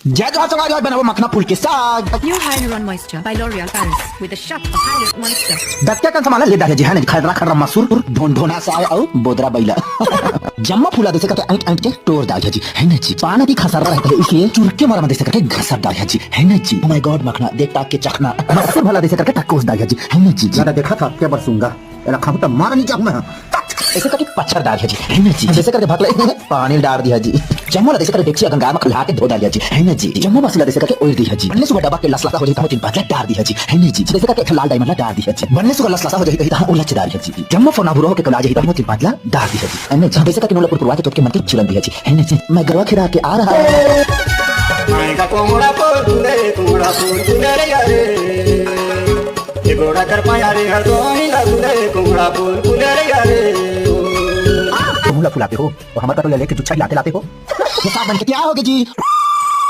जय जवाहर सवारी आज बनाओ मखना फूल के साग। New Hyaluron Moisture by L'Oreal Paris with a shot of Hyaluron Moisture. दत्या का सामान ले दादा जी है ना खरना खरना मसूर ढोन ढोना से आया ओ बोदरा बैला जम्मा फूला देसे का ऐंट ऐंट के तोड़ दादा जी है ना जी पाना की खसरा रहता है इसलिए चुरके मारा में देसे का घसर दादा जी है ना जी। ओ माय गॉड मखना देख ताक के चखना मसूर भला देसे का टक्कोस दादा जी है ना जी। ज्यादा देखा था क्या बरसूंगा एरा खाऊ तो मार नहीं जाऊं मैं ऐसे करके पत्थर डाल दिया जी है ना जी। जैसे करके भाग ले पानी डाल दिया जी। जम्मू ला देसे करके देखिए गंगा में खिला के धो डाल दिया जी है ना जी। जम्मू बसला देसे करके ओल दिया जी। बनने सुबह डब्बा के लसलसा हो जाता है तीन बात डाल दिया जी है ना जी। जैसे करके लाल डायमंड डाल दिया जी। बनने सुबह लसलसा हो जाता है ओला डाल दिया जी। जम्मू फोना बुरो के कला जाता है तीन बात डाल दिया जी है ना जी। जैसे करके नोला पुरवा के तो के मन के चिलन दिया जी है ना जी। मैं गरवा खिरा के आ रहा है मैं का कोंगड़ा पोर तुंदे रे यारे ये गोड़ा कर पाया रे हर दोनी लगुदे कोंगड़ा पोर तुंदे रे यारे तुम फुलाते हो और हमारे तो ले लेके जुच्छा लाते लाते हो ये साथ बन के क्या होगे जी।